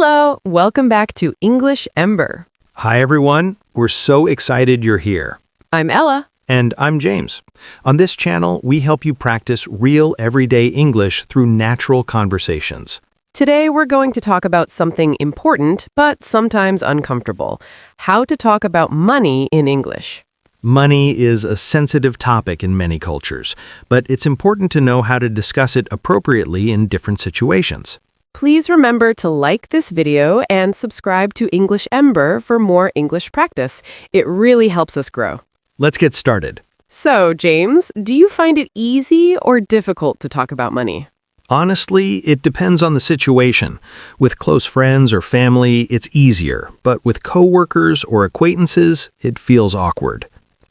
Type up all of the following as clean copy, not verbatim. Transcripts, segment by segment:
Hello, welcome back to English Ember. Hi, everyone. We're so excited you're here. I'm Ella. And I'm James. On this channel, we help you practice real everyday English through natural conversations. Today we're going to talk about something important, but sometimes uncomfortable. How to talk about money in English. Money is a sensitive topic in many cultures, but it's important to know how to discuss it appropriately in different situations. Please remember to like this video and subscribe to English Ember for more English practice. It really helps us grow. Let's get started. So, James, do you find it easy or difficult to talk about money? Honestly, it depends on the situation. With close friends or family, it's easier, but with coworkers or acquaintances, it feels awkward.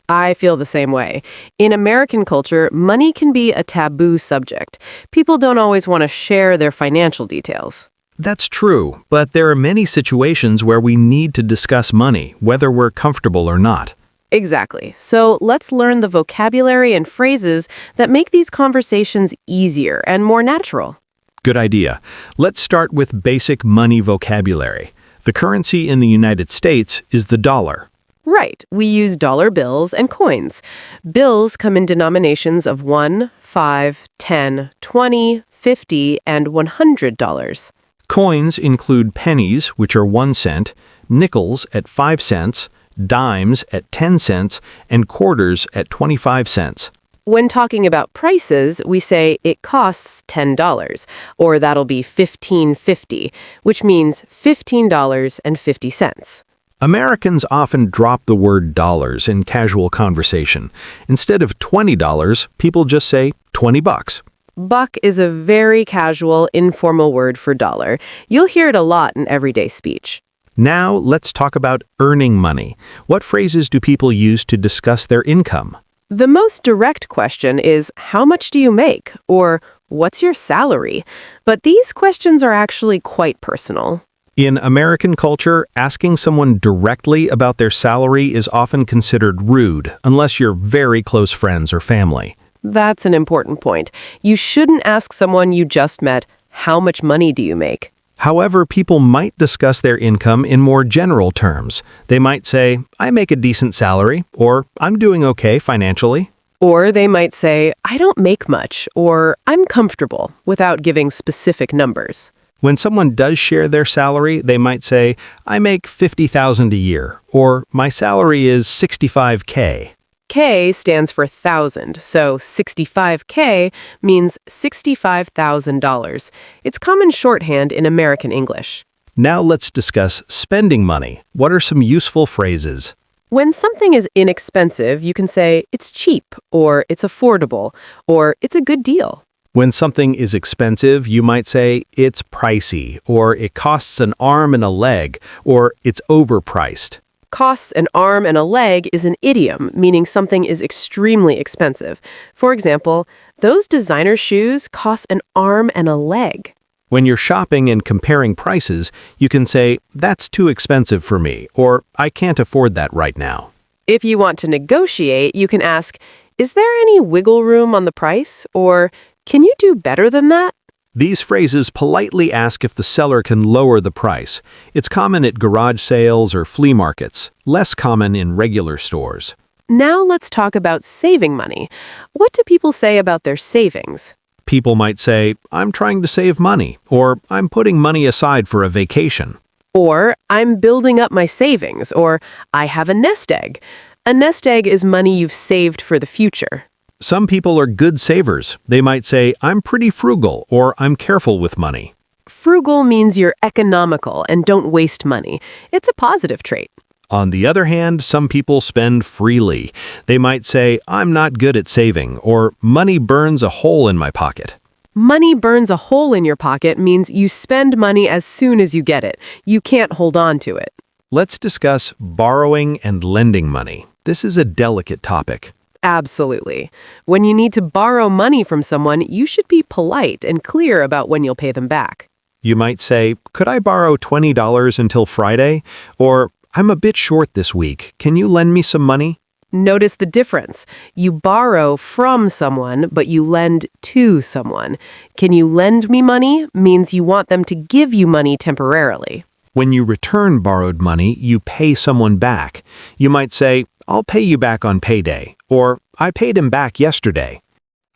I feel the same way. In American culture, money can be a taboo subject. People don't always want to share their financial details. That's true, but there are many situations where we need to discuss money, whether we're comfortable or not. Exactly. So let's learn the vocabulary and phrases that make these conversations easier and more natural. Good idea. Let's start with basic money vocabulary. The currency in the United States is the dollar. Right. We use dollar bills and coins. Bills come in denominations of $1, $5, $10, $20, $50, and $100. Coins include pennies, which are 1 cent, nickels at 5 cents, dimes at 10 cents, and quarters at 25 cents. When talking about prices, we say it costs $10, or that'll be $15.50, which means $15.50. Americans often drop the word dollars in casual conversation. Instead of $20, people just say 20 bucks. Buck is a very casual, informal word for dollar. You'll hear it a lot in everyday speech. Now, let's talk about earning money. What phrases do people use to discuss their income? The most direct question is, how much do you make? Or, what's your salary? But these questions are actually quite personal. In American culture, asking someone directly about their salary is often considered rude, unless you're very close friends or family. That's an important point. You shouldn't ask someone you just met, how much money do you make? However, people might discuss their income in more general terms. They might say, I make a decent salary, or I'm doing okay financially. Or they might say, I don't make much, or I'm comfortable, without giving specific numbers. When someone does share their salary, they might say, I make $50,000 a year, or my salary is $65K. K stands for thousand, so 65K means $65,000. It's common shorthand in American English. Now let's discuss spending money. What are some useful phrases? When something is inexpensive, you can say it's cheap, or it's affordable, or it's a good deal. When something is expensive, you might say it's pricey, or it costs an arm and a leg, or it's overpriced. Costs an arm and a leg is an idiom, meaning something is extremely expensive. For example, those designer shoes cost an arm and a leg. When you're shopping and comparing prices, you can say, that's too expensive for me, or I can't afford that right now. If you want to negotiate, you can ask, is there any wiggle room on the price? Or, can you do better than that? These phrases politely ask if the seller can lower the price. It's common at garage sales or flea markets, less common in regular stores. Now let's talk about saving money. What do people say about their savings? People might say, I'm trying to save money, or I'm putting money aside for a vacation. Or, I'm building up my savings, or I have a nest egg. A nest egg is money you've saved for the future. Some people are good savers. They might say, I'm pretty frugal, or I'm careful with money. Frugal means you're economical and don't waste money. It's a positive trait. On the other hand, some people spend freely. They might say, I'm not good at saving, or money burns a hole in my pocket. Money burns a hole in your pocket means you spend money as soon as you get it. You can't hold on to it. Let's discuss borrowing and lending money. This is a delicate topic. Absolutely. When you need to borrow money from someone, you should be polite and clear about when you'll pay them back. You might say, could I borrow $20 until Friday? Or, I'm a bit short this week. Can you lend me some money? Notice the difference. You borrow from someone, but you lend to someone. Can you lend me money means you want them to give you money temporarily. When you return borrowed money, you pay someone back. You might say, "I'll pay you back on payday," or "I paid him back yesterday."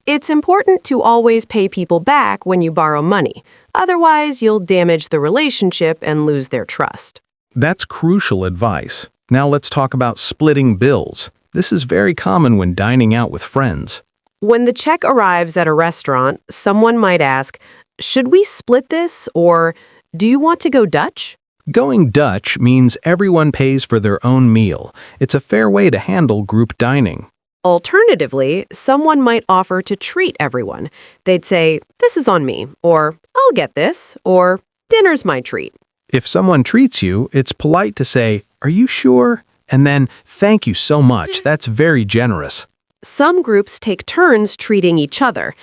It's important to always pay people back when you borrow money. Otherwise, you'll damage the relationship and lose their trust. That's crucial advice. Now let's talk about splitting bills. This is very common when dining out with friends. When the check arrives at a restaurant, someone might ask, "Should we split this?" or "Do you want to go Dutch?" Going Dutch means everyone pays for their own meal. It's a fair way to handle group dining. Alternatively, someone might offer to treat everyone. They'd say, "This is on me," or "I'll get this," or "Dinner's my treat." If someone treats you, it's polite to say, "Are you sure?" And then, "Thank you so much. That's very generous." Some groups take turns treating each other.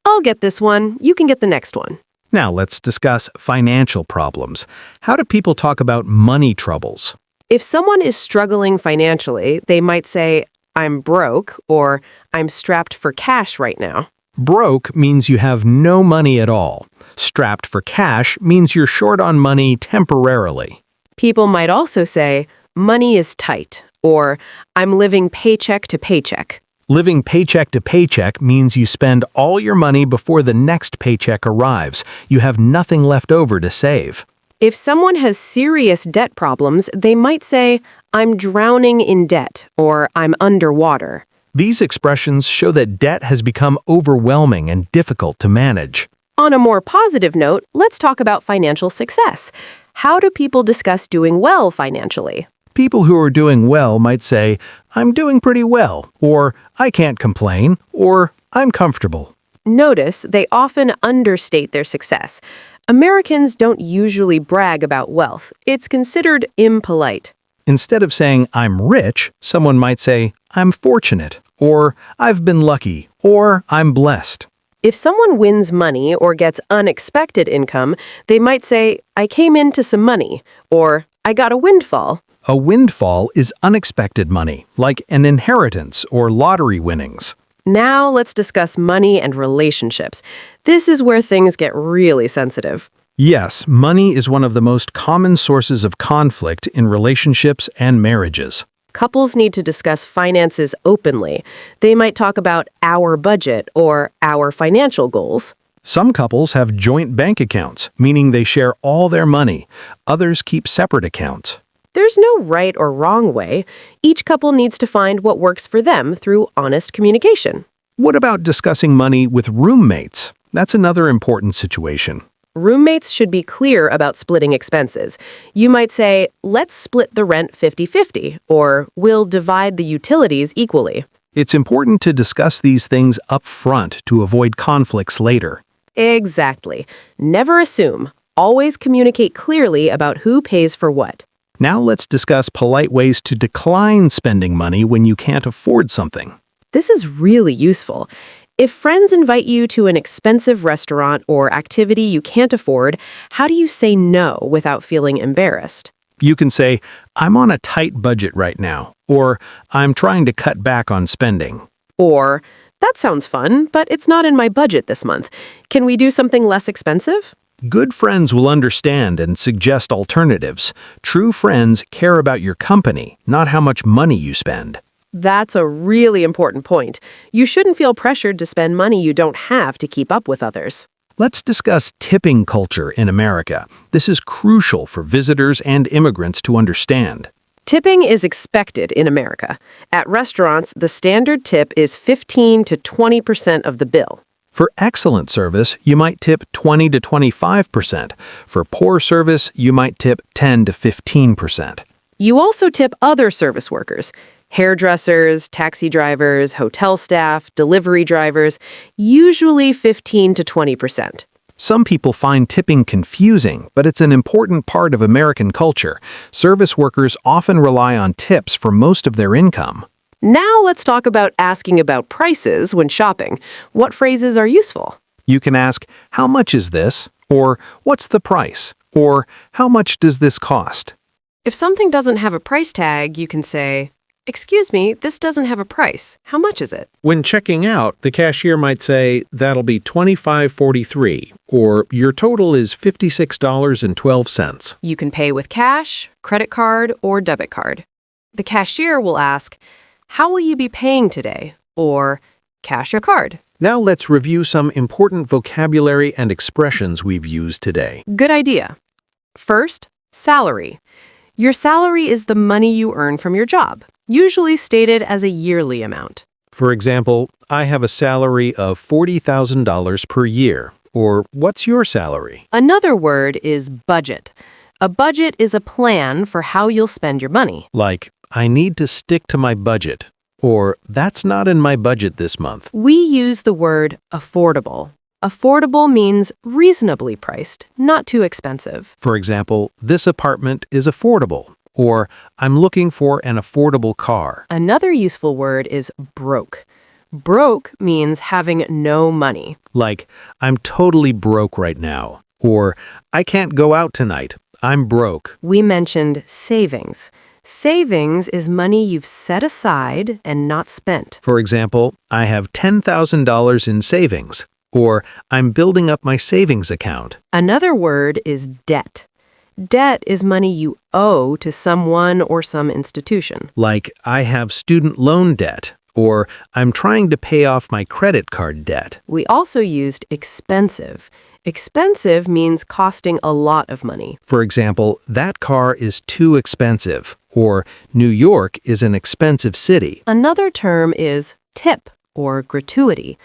"I'll get this one, you can get the next one." Now let's discuss financial problems. How do people talk about money troubles? If someone is struggling financially, they might say, "I'm broke," or "I'm strapped for cash right now." Broke means you have no money at all. Strapped for cash means you're short on money temporarily. People might also say, "Money is tight," or "I'm living paycheck to paycheck." Living paycheck to paycheck means you spend all your money before the next paycheck arrives. You have nothing left over to save. If someone has serious debt problems, they might say, "I'm drowning in debt," or "I'm underwater." These expressions show that debt has become overwhelming and difficult to manage. On a more positive note, let's talk about financial success. How do people discuss doing well financially? People who are doing well might say, "I'm doing pretty well," or "I can't complain," or "I'm comfortable." Notice they often understate their success. Americans don't usually brag about wealth. It's considered impolite. Instead of saying, "I'm rich," someone might say, "I'm fortunate," or "I've been lucky," or "I'm blessed." If someone wins money or gets unexpected income, they might say, "I came into some money," or "I got a windfall." A windfall is unexpected money, like an inheritance or lottery winnings. Now let's discuss money and relationships. This is where things get really sensitive. Yes, money is one of the most common sources of conflict in relationships and marriages. Couples need to discuss finances openly. They might talk about our budget or our financial goals. Some couples have joint bank accounts, meaning they share all their money. Others keep separate accounts. There's no right or wrong way. Each couple needs to find what works for them through honest communication. What about discussing money with roommates? That's another important situation. Roommates should be clear about splitting expenses. You might say, "Let's split the rent 50-50," or "We'll divide the utilities equally." It's important to discuss these things up front to avoid conflicts later. Exactly. Never assume. Always communicate clearly about who pays for what. Now let's discuss polite ways to decline spending money when you can't afford something. This is really useful. If friends invite you to an expensive restaurant or activity you can't afford, how do you say no without feeling embarrassed? You can say, "I'm on a tight budget right now," or "I'm trying to cut back on spending." Or, "That sounds fun, but it's not in my budget this month. Can we do something less expensive?" Good friends will understand and suggest alternatives. True friends care about your company, not how much money you spend. That's a really important point. You shouldn't feel pressured to spend money you don't have to keep up with others. Let's discuss tipping culture in America. This is crucial for visitors and immigrants to understand. Tipping is expected in America. At restaurants, the standard tip is 15 to 20% of the bill. For excellent service, you might tip 20 to 25%. For poor service, you might tip 10 to 15%. You also tip other service workers, hairdressers, taxi drivers, hotel staff, delivery drivers, usually 15 to 20%. Some people find tipping confusing, but it's an important part of American culture. Service workers often rely on tips for most of their income. Now let's talk about asking about prices when shopping. What phrases are useful? You can ask, "How much is this?" or "What's the price?" or "How much does this cost?" If something doesn't have a price tag, you can say, Excuse me, this doesn't have a price. How much is it? When checking out, the cashier might say, that'll be $25.43, or your total is $56.12. You can pay with cash, credit card, or debit card. The cashier will ask, how will you be paying today? Or, cash or card? Now let's review some important vocabulary and expressions we've used today. Good idea. First, salary. Your salary is the money you earn from your job, usually stated as a yearly amount. For example, I have a salary of $40,000 per year. Or, what's your salary? Another word is budget. A budget is a plan for how you'll spend your money. Like, I need to stick to my budget. Or, that's not in my budget this month. We use the word affordable. Affordable means reasonably priced, not too expensive. For example, this apartment is affordable. Or, I'm looking for an affordable car. Another useful word is broke. Broke means having no money. Like, I'm totally broke right now. Or, I can't go out tonight. I'm broke. We mentioned savings. Savings is money you've set aside and not spent. For example, I have $10,000 in savings. Or, I'm building up my savings account. Another word is debt. Debt is money you owe to someone or some institution. Like, I have student loan debt. Or, I'm trying to pay off my credit card debt. We also used expensive. Expensive means costing a lot of money. For example, that car is too expensive. Or, New York is an expensive city. Another term is tip or gratuity.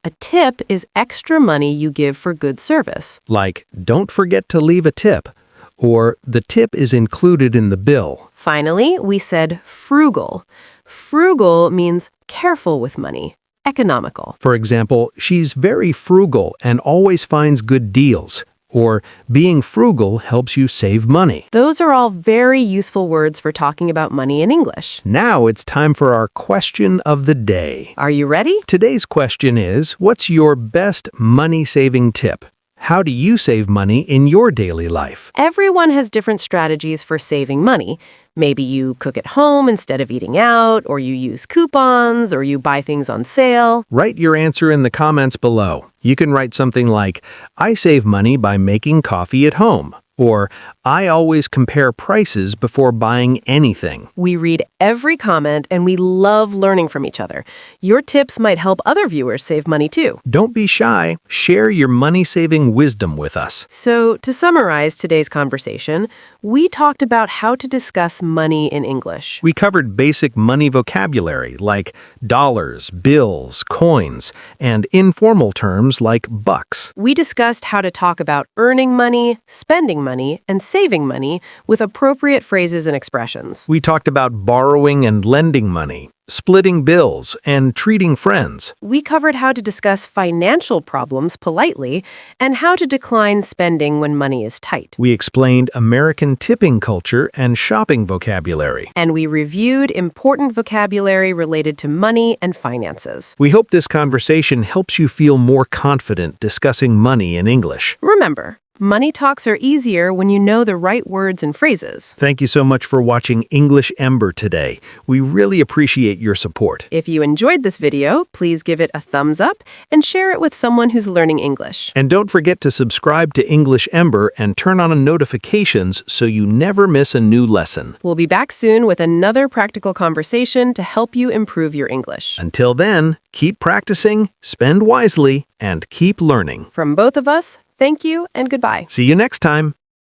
A tip is extra money you give for good service. Like, don't forget to leave a tip. Or, the tip is included in the bill. Finally, we said frugal. Frugal means careful with money, economical. For example, she's very frugal and always finds good deals. Or, being frugal helps you save money. Those are all very useful words for talking about money in English. Now it's time for our question of the day. Are you ready? Today's question is, what's your best money-saving tip? How do you save money in your daily life? Everyone has different strategies for saving money. Maybe you cook at home instead of eating out, or you use coupons, or you buy things on sale. Write your answer in the comments below. You can write something like, I save money by making coffee at home. Or, I always compare prices before buying anything. We read every comment and we love learning from each other. Your tips might help other viewers save money too. Don't be shy. Share your money-saving wisdom with us. So, to summarize today's conversation, we talked about how to discuss money in English. We covered basic money vocabulary like dollars, bills, coins, and informal terms like bucks. We discussed how to talk about earning money, spending money, and saving money with appropriate phrases and expressions. We talked about borrowing and lending money, splitting bills, and treating friends. We covered how to discuss financial problems politely and how to decline spending when money is tight. We explained American tipping culture and shopping vocabulary. And we reviewed important vocabulary related to money and finances. We hope this conversation helps you feel more confident discussing money in English. Remember, money talks are easier when you know the right words and phrases. Thank you so much for watching English Ember today. We really appreciate your support. If you enjoyed this video, please give it a thumbs up and share it with someone who's learning English. And don't forget to subscribe to English Ember and turn on notifications so you never miss a new lesson. We'll be back soon with another practical conversation to help you improve your English. Until then, keep practicing, spend wisely, and keep learning. From both of us, thank you and goodbye. See you next time.